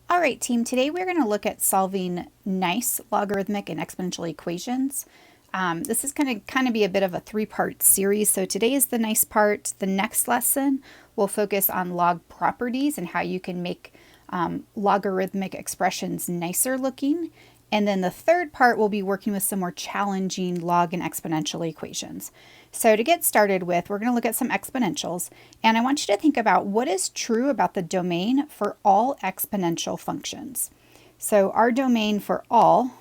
All right, team, today we're going to look at solving nice logarithmic and exponential equations. This is going to kind of be a bit of a three-part series. So today is the nice part. The next lesson will focus on log properties and how you can make logarithmic expressions nicer looking. And then the third part will be working with some more challenging log and exponential equations. So to get started with, we're going to look at some exponentials, and I want you to think about what is true about the domain for all exponential functions. So our domain for all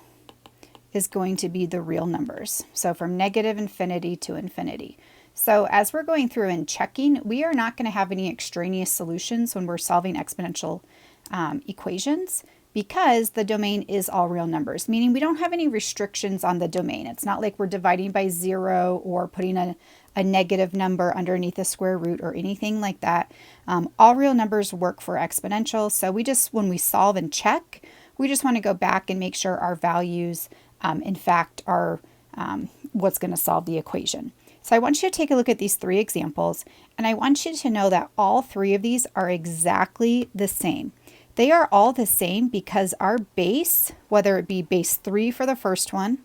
is going to be the real numbers. So from negative infinity to infinity. So as we're going through and checking, we are not going to have any extraneous solutions when we're solving exponential equations, because the domain is all real numbers, meaning we don't have any restrictions on the domain. It's not like we're dividing by 0 or putting a negative number underneath a square root or anything like that. All real numbers work for exponentials. So when we solve and check, we just want to go back and make sure our values, in fact, are what's going to solve the equation. So I want you to take a look at these three examples, and I want you to know that all three of these are exactly the same. They are all the same because our base, whether it be base 3 for the first one,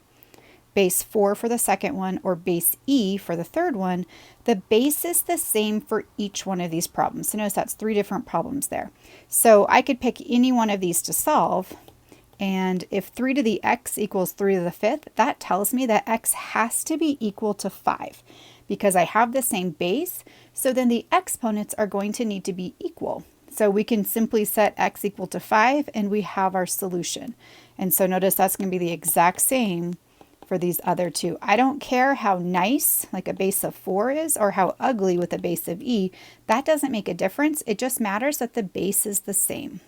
base 4 for the second one, or base e for the third one, the base is the same for each one of these problems. So notice that's three different problems there. So I could pick any one of these to solve, and if 3 to the x equals 3 to the fifth, that tells me that x has to be equal to 5 because I have the same base. So then the exponents are going to need to be equal. So we can simply set x equal to 5 and we have our solution. And so notice that's going to be the exact same for these other two. I don't care how nice like a base of 4 is or how ugly with a base of e. That doesn't make a difference. It just matters that the base is the same.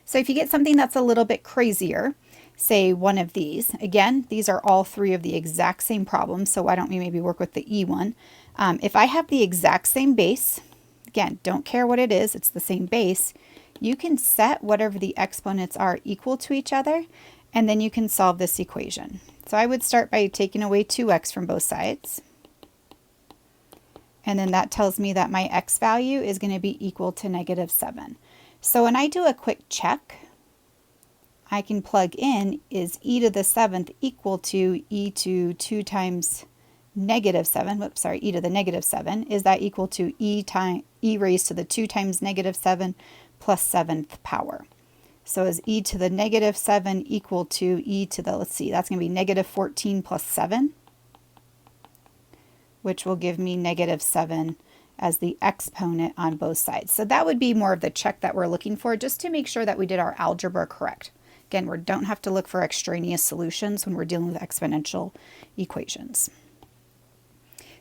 So if you get something that's a little bit crazier, say one of these, again, these are all three of the exact same problems. So why don't we maybe work with the e one? If I have the exact same base, again, don't care what it is, it's the same base, you can set whatever the exponents are equal to each other, and then you can solve this equation. So I would start by taking away 2x from both sides. And then that tells me that my x value is going to be equal to negative 7. So when I do a quick check, I can plug in, is e to the 7th equal to e to 2 times negative 7, whoops, sorry, e to the negative 7, is that equal to e raised to the 2 times negative 7 plus 7th power. So is e to the negative 7 equal to e to the, let's see, that's going to be negative 14 plus 7, which will give me negative 7 as the exponent on both sides. So that would be more of the check that we're looking for, just to make sure that we did our algebra correct. Again, we don't have to look for extraneous solutions when we're dealing with exponential equations.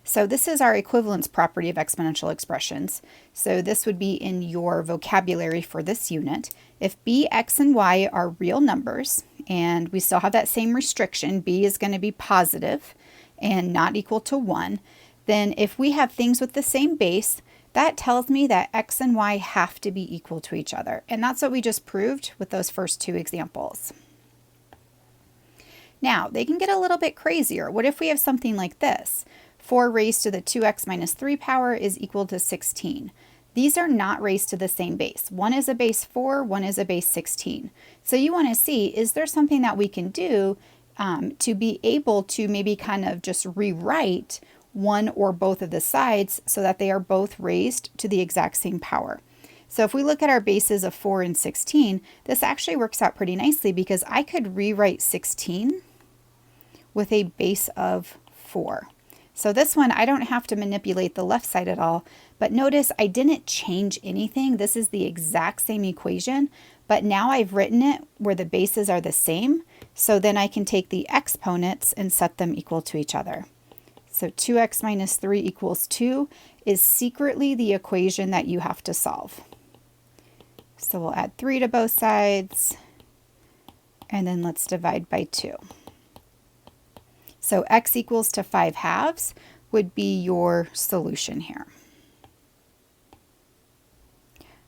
So this is our equivalence property of exponential expressions. So this would be in your vocabulary for this unit. If b, x, and y are real numbers, and we still have that same restriction, b is going to be positive and not equal to 1, then if we have things with the same base, that tells me that x and y have to be equal to each other. And that's what we just proved with those first two examples. Now, they can get a little bit crazier. What if we have something like this? 4 raised to the 2x minus 3 power is equal to 16. These are not raised to the same base. One is a base 4, one is a base 16. So you want to see, is there something that we can do to be able to maybe kind of just rewrite one or both of the sides so that they are both raised to the exact same power. So if we look at our bases of 4 and 16, this actually works out pretty nicely because I could rewrite 16 with a base of 4. So this one, I don't have to manipulate the left side at all, but notice I didn't change anything. This is the exact same equation, but now I've written it where the bases are the same, so then I can take the exponents and set them equal to each other. So 2x minus 3 equals 2 is secretly the equation that you have to solve. So we'll add 3 to both sides, and then let's divide by 2. So x equals to 5 halves would be your solution here.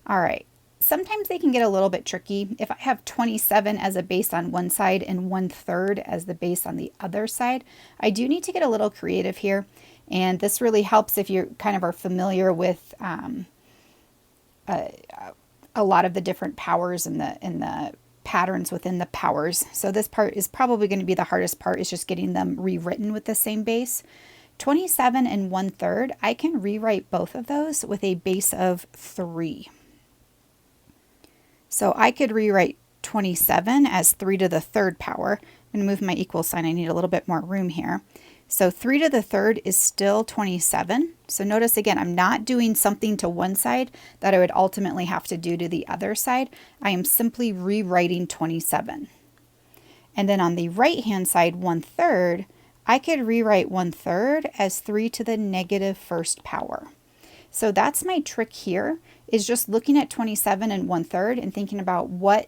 All right, sometimes they can get a little bit tricky. If I have 27 as a base on one side and 1/3 as the base on the other side, I do need to get a little creative here. And this really helps if you kind of are familiar with a lot of the different powers and the patterns within the powers. So this part is probably going to be the hardest part, is just getting them rewritten with the same base. 27 and 1/3, I can rewrite both of those with a base of 3. So I could rewrite 27 as 3 to the 3rd power. I'm going to move my equal sign. I need a little bit more room here. So 3 to the 3rd is still 27. So notice again, I'm not doing something to one side that I would ultimately have to do to the other side. I am simply rewriting 27. And then on the right hand side, 1/3, I could rewrite 1/3 as 3 to the negative 1st power. So that's my trick here, is just looking at 27 and 1/3 and thinking about what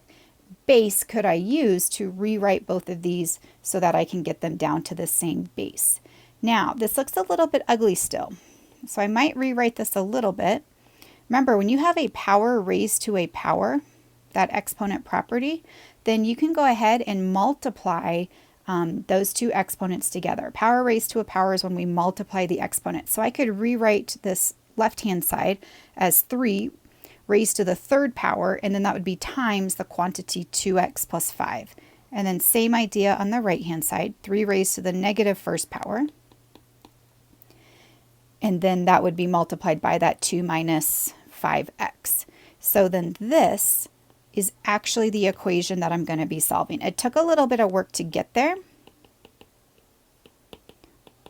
base could I use to rewrite both of these so that I can get them down to the same base. Now, this looks a little bit ugly still, so I might rewrite this a little bit. Remember, when you have a power raised to a power, that exponent property, then you can go ahead and multiply those two exponents together. Power raised to a power is when we multiply the exponent. So I could rewrite this left-hand side as 3 raised to the 3rd power, and then that would be times the quantity 2x plus 5. And then same idea on the right-hand side, 3 raised to the negative 1st power. And then that would be multiplied by that 2 minus 5x. So then this is actually the equation that I'm going to be solving. It took a little bit of work to get there,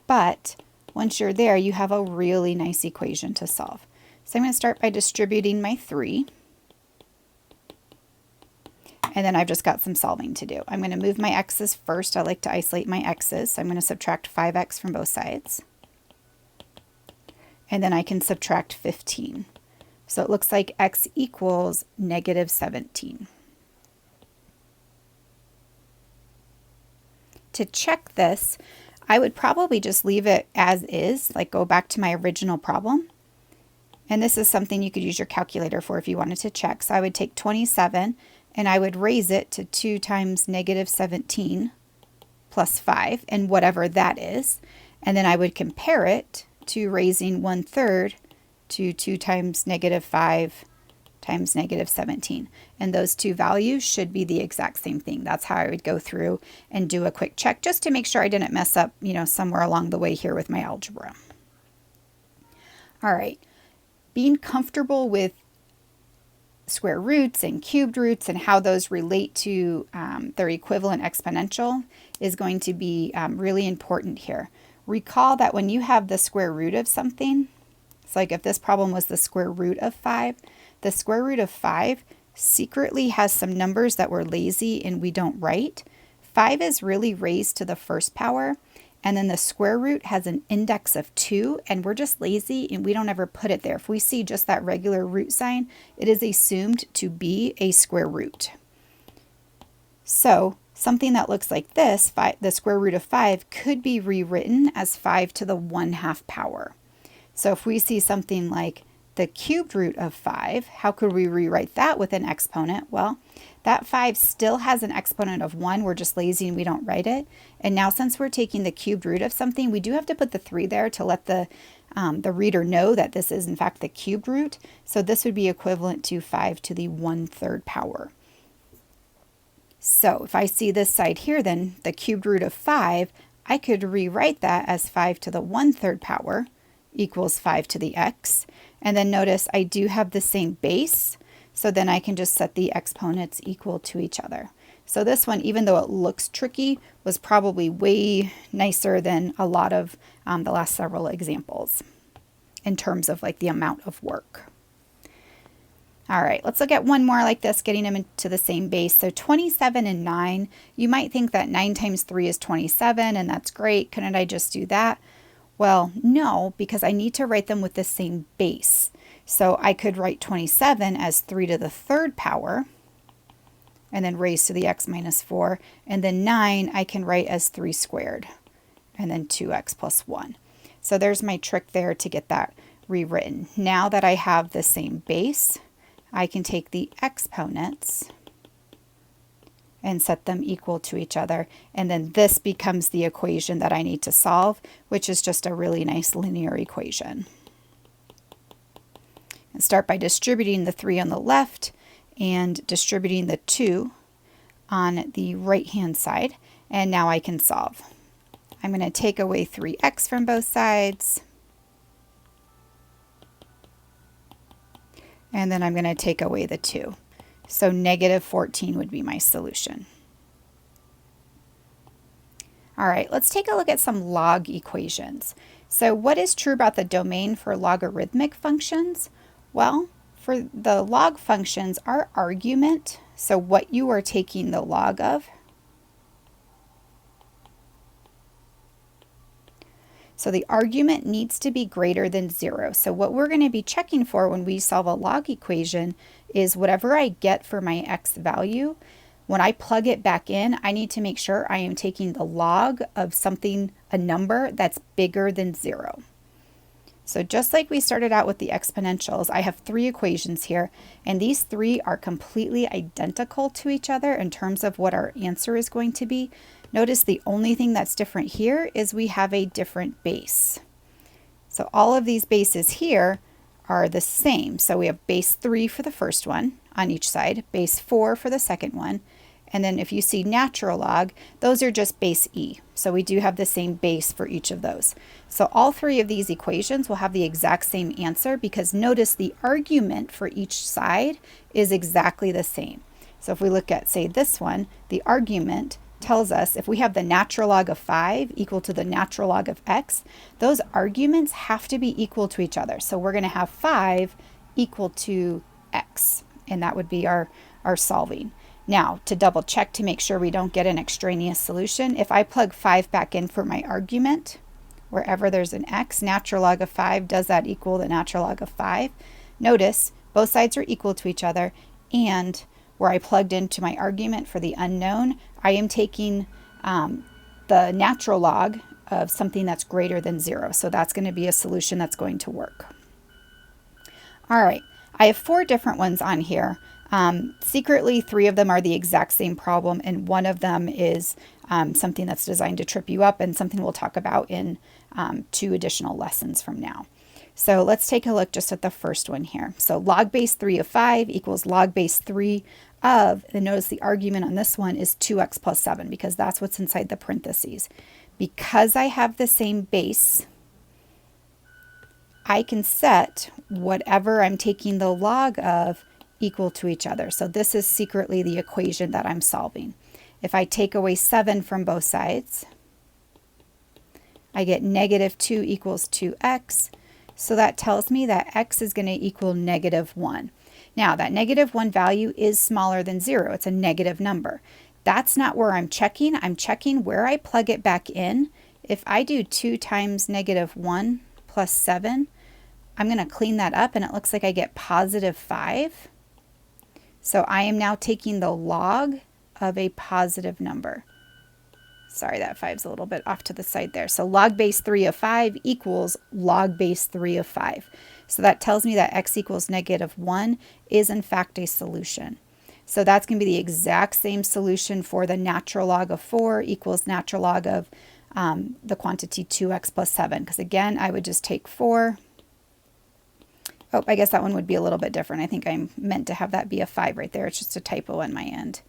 but once you're there, you have a really nice equation to solve. So I'm going to start by distributing my 3. And then I've just got some solving to do. I'm going to move my x's first. I like to isolate my x's. So I'm going to subtract 5x from both sides. And then I can subtract 15. So it looks like x equals negative 17. To check this, I would probably just leave it as is, like go back to my original problem. And this is something you could use your calculator for if you wanted to check. So I would take 27 and I would raise it to 2 times negative 17 plus 5, and whatever that is. And then I would compare it to raising 1/3 to 2 times negative 5 times negative 17. And those two values should be the exact same thing. That's how I would go through and do a quick check just to make sure I didn't mess up, somewhere along the way here with my algebra. All right. Being comfortable with square roots and cubed roots and how those relate to their equivalent exponential is going to be really important here. Recall that when you have the square root of something, it's like if this problem was the square root of 5, the square root of 5 secretly has some numbers that we're lazy and we don't write. 5 is really raised to the 1st power, and then the square root has an index of 2, and we're just lazy and we don't ever put it there. If we see just that regular root sign, it is assumed to be a square root. So something that looks like this, the square root of 5, could be rewritten as 5 to the 1/2 power. So if we see something like the cubed root of 5, how could we rewrite that with an exponent? Well, that 5 still has an exponent of 1. We're just lazy and we don't write it. And now since we're taking the cubed root of something, we do have to put the 3 there to let the reader know that this is in fact the cubed root. So this would be equivalent to 5 to the 1/3 power. So if I see this side here, then the cubed root of 5, I could rewrite that as 5 to the 1/3 power equals 5 to the x. And then notice I do have the same base, so then I can just set the exponents equal to each other. So this one, even though it looks tricky, was probably way nicer than a lot of the last several examples in terms of like the amount of work. All right, let's look at one more like this, getting them into the same base. So 27 and 9, you might think that 9 times 3 is 27, and that's great. Couldn't I just do that? Well, no, because I need to write them with the same base. So I could write 27 as 3 to the 3rd power, and then raised to the x minus 4. And then 9 I can write as 3 squared, and then 2x plus 1. So there's my trick there to get that rewritten. Now that I have the same base, I can take the exponents and set them equal to each other. And then this becomes the equation that I need to solve, which is just a really nice linear equation. And start by distributing the 3 on the left. and distributing the 2 on the right-hand side. And now I can solve. I'm going to take away 3x from both sides. And then I'm going to take away the 2. So negative 14 would be my solution. All right, let's take a look at some log equations. So what is true about the domain for logarithmic functions? Well, for the log functions, our argument, so what you are taking the log of, so the argument needs to be greater than 0. So what we're going to be checking for when we solve a log equation is whatever I get for my x value, when I plug it back in, I need to make sure I am taking the log of something, a number that's bigger than 0. So just like we started out with the exponentials, I have 3 equations here, and these 3 are completely identical to each other in terms of what our answer is going to be. Notice the only thing that's different here is we have a different base. So all of these bases here are the same. So we have base 3 for the first one on each side, base 4 for the second one, and then if you see natural log, those are just base e. So we do have the same base for each of those. So all 3 of these equations will have the exact same answer because notice the argument for each side is exactly the same. So if we look at, say, this one, the argument tells us if we have the natural log of 5 equal to the natural log of x, those arguments have to be equal to each other. So we're going to have 5 equal to x, and that would be our solving. Now, to double check to make sure we don't get an extraneous solution, if I plug 5 back in for my argument, wherever there's an x, natural log of 5, does that equal the natural log of 5? Notice both sides are equal to each other, and where I plugged into my argument for the unknown, I am taking the natural log of something that's greater than 0. So that's going to be a solution that's going to work. All right, I have 4 different ones on here. Secretly, 3 of them are the exact same problem, and one of them is something that's designed to trip you up and something we'll talk about in 2 additional lessons from now. So let's take a look just at the first one here. So log base 3 of 5 equals log base 3 of, and notice the argument on this one is 2x plus 7 because that's what's inside the parentheses. Because I have the same base, I can set whatever I'm taking the log of equal to each other. So this is secretly the equation that I'm solving. If I take away 7 from both sides, I get negative 2 equals 2x. So that tells me that x is going to equal negative 1. Now, that negative 1 value is smaller than 0. It's a negative number. That's not where I'm checking. I'm checking where I plug it back in. If I do 2 times negative 1 plus 7, I'm going to clean that up, and it looks like I get positive 5. So I am now taking the log of a positive number. Sorry, that 5's a little bit off to the side there. So log base 3 of 5 equals log base 3 of 5. So that tells me that x equals negative 1 is in fact a solution. So that's going to be the exact same solution for the natural log of 4 equals natural log of the quantity 2x plus 7. Because again, I would just take 4. Oh, I guess that one would be a little bit different. I think I meant to have that be a 5 right there. It's just a typo on my end.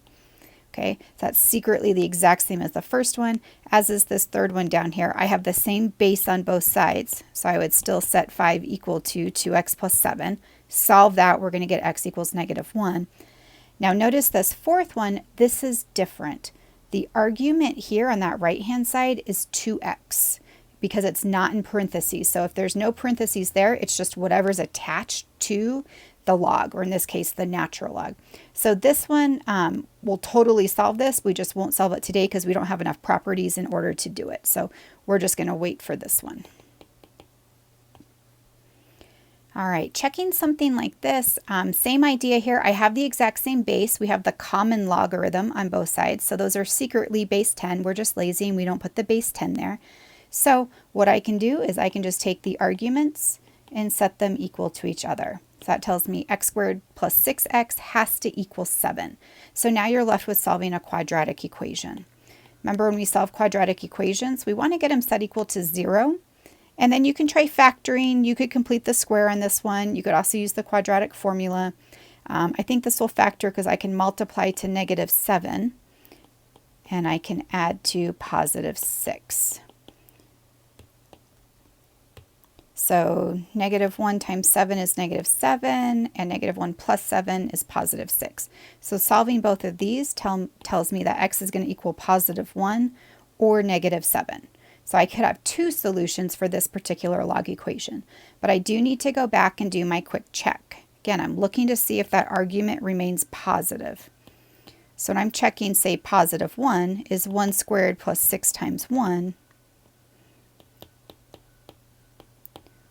Okay, so that's secretly the exact same as the first one, as is this third one down here. I have the same base on both sides, so I would still set 5 equal to 2x plus 7. Solve that, we're going to get x equals negative 1. Now notice this fourth one, this is different. The argument here on that right-hand side is 2x because it's not in parentheses. So if there's no parentheses there, it's just whatever's attached to the log, or in this case, the natural log. So this one will totally solve this. We just won't solve it today because we don't have enough properties in order to do it. So we're just going to wait for this one. All right, checking something like this, same idea here. I have the exact same base. We have the common logarithm on both sides. So those are secretly base 10. We're just lazy and we don't put the base 10 there. So what I can do is I can just take the arguments and set them equal to each other. So that tells me x squared plus 6x has to equal 7. So now you're left with solving a quadratic equation. Remember when we solve quadratic equations, we want to get them set equal to 0. And then you can try factoring. You could complete the square on this one. You could also use the quadratic formula. I think this will factor because I can multiply to -7 and I can add to +6. So -1 times 7 is -7, and -1 plus 7 is +6. So solving both of these tells me that x is going to equal +1 or -7. So I could have two solutions for this particular log equation, but I do need to go back and do my quick check. Again, I'm looking to see if that argument remains positive. So when I'm checking, say, +1 is 1 squared plus 6 times 1.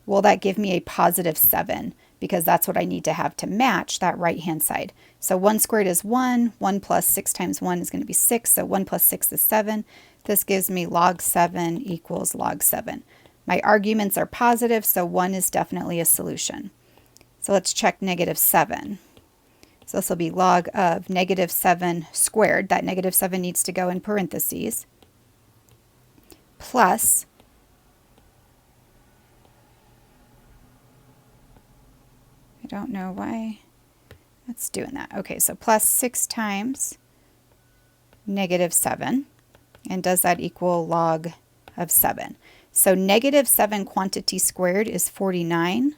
Will that give me a +7? Because that's what I need to have to match that right-hand side. So 1 squared is 1. 1 plus 6 times 1 is going to be 6. So 1 plus 6 is 7. This gives me log 7 equals log 7. My arguments are positive, so 1 is definitely a solution. So let's check -7. So this will be log of -7 squared. That -7 needs to go in parentheses. Plus I don't know why that's doing that. Okay, so plus 6 times -7. And does that equal log of 7? So -7 quantity squared is 49.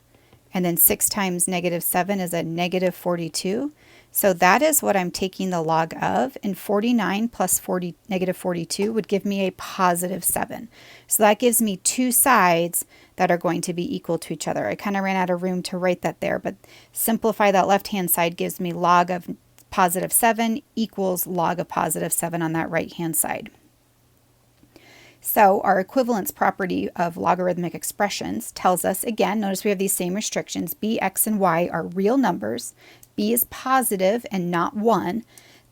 And then 6 times -7 is a -42. So that is what I'm taking the log of. And 49 plus -42 would give me a +7. So that gives me two sides that are going to be equal to each other. I kind of ran out of room to write that there, but simplify that left-hand side gives me log of +7 equals log of +7 on that right-hand side. So our equivalence property of logarithmic expressions tells us, again, notice we have these same restrictions. B, x, and y are real numbers. B is positive and not 1.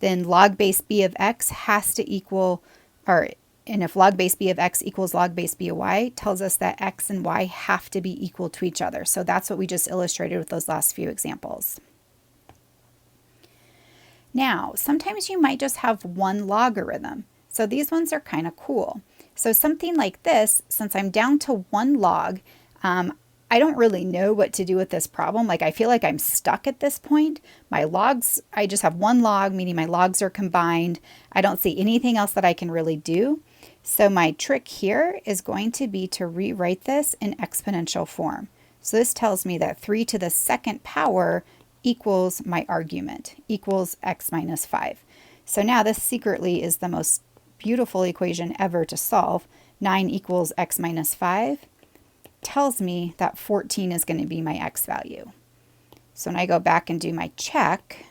Then log base b of x has to equal, and if log base b of x equals log base b of y, tells us that x and y have to be equal to each other. So that's what we just illustrated with those last few examples. Now, sometimes you might just have one logarithm. So these ones are kind of cool. So something like this, since I'm down to one log, I don't really know what to do with this problem. Like I feel like I'm stuck at this point. My logs, I just have one log, meaning my logs are combined. I don't see anything else that I can really do. So my trick here is going to be to rewrite this in exponential form. So this tells me that 3 to the 2nd power equals my argument, equals x minus 5. So now this secretly is the most beautiful equation ever to solve. 9 equals x minus 5 tells me that 14 is going to be my x value. So when I go back and do my check,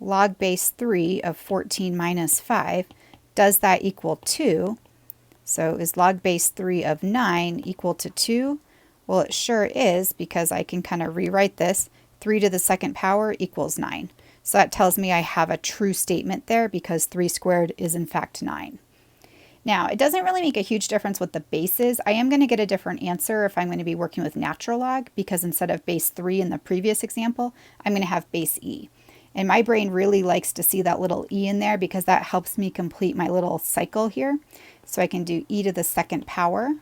log base 3 of 14 minus 5, does that equal 2? So is log base 3 of 9 equal to 2? Well, it sure is, because I can kind of rewrite this. 3 to the 2nd power equals 9. So that tells me I have a true statement there, because 3 squared is in fact 9. Now, it doesn't really make a huge difference what the base is. I am going to get a different answer if I'm going to be working with natural log, because instead of base 3 in the previous example, I'm going to have base e. And my brain really likes to see that little e in there, because that helps me complete my little cycle here. So I can do e to the 2nd power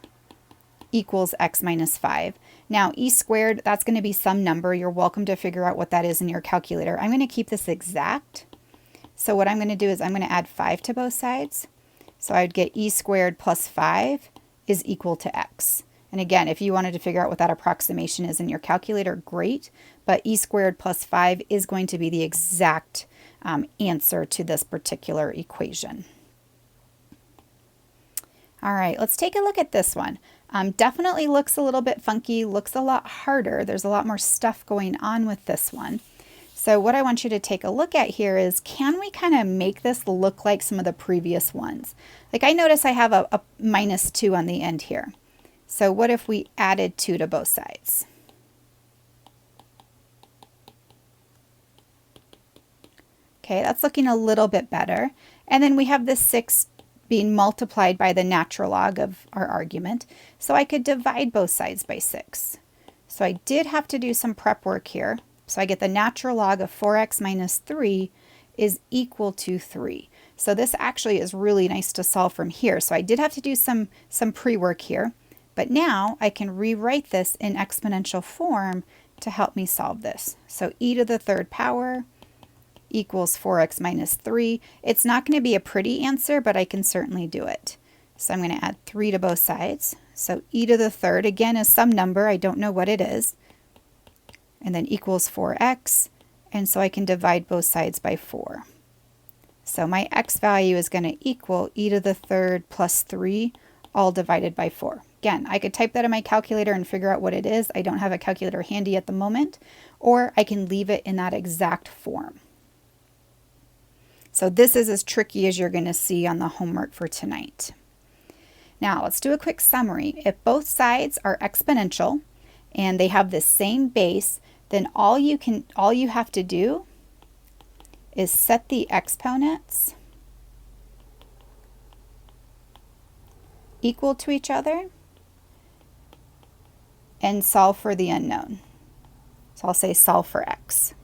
equals x minus 5. Now, e squared, that's going to be some number. You're welcome to figure out what that is in your calculator. I'm going to keep this exact. So what I'm going to do is I'm going to add 5 to both sides. So I would get e squared plus 5 is equal to x. And again, if you wanted to figure out what that approximation is in your calculator, great. But e squared plus 5 is going to be the exact answer to this particular equation. All right, let's take a look at this one. Definitely looks a little bit funky, looks a lot harder. There's a lot more stuff going on with this one. So what I want you to take a look at here is, can we kind of make this look like some of the previous ones? Like I notice I have a minus 2 on the end here. So what if we added 2 to both sides? Okay, that's looking a little bit better. And then we have this 6 being multiplied by the natural log of our argument. So I could divide both sides by 6. So I did have to do some prep work here. So I get the natural log of 4x minus 3 is equal to 3. So this actually is really nice to solve from here. So I did have to do some pre-work here. But now I can rewrite this in exponential form to help me solve this. So e to the third power equals 4x minus 3. It's not going to be a pretty answer, but I can certainly do it. So I'm going to add 3 to both sides. So e to the third, again, is some number. I don't know what it is. And then equals 4x. And so I can divide both sides by 4. So my x value is going to equal e to the third plus 3, all divided by 4. Again, I could type that in my calculator and figure out what it is. I don't have a calculator handy at the moment. Or I can leave it in that exact form. So this is as tricky as you're going to see on the homework for tonight. Now let's do a quick summary. If both sides are exponential and they have the same base, then all you have to do is set the exponents equal to each other and solve for the unknown. So I'll say solve for x.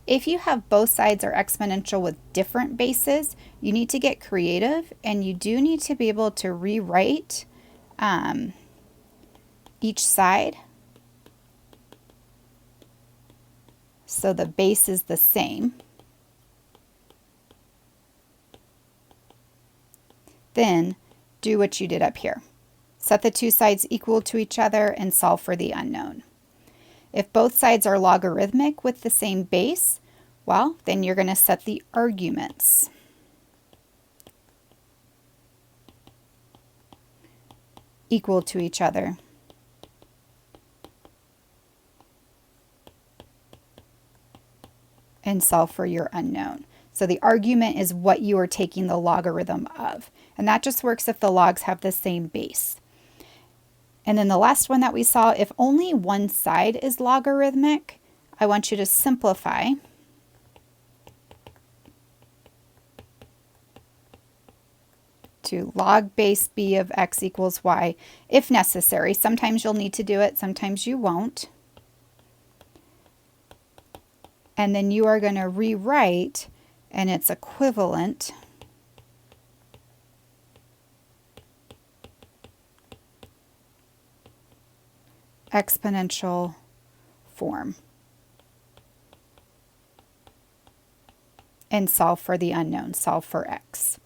If you have both sides are exponential with different bases, you need to get creative, and you do need to be able to rewrite each side so the base is the same. Then do what you did up here. Set the two sides equal to each other and solve for the unknown. If both sides are logarithmic with the same base, well, then you're going to set the arguments equal to each other. And solve for your unknown. So the argument is what you are taking the logarithm of. And that just works if the logs have the same base. And then the last one that we saw, if only one side is logarithmic, I want you to simplify to log base b of x equals y if necessary. Sometimes you'll need to do it, sometimes you won't. And then you are going to rewrite, and it's equivalent exponential form and solve for the unknown, solve for x.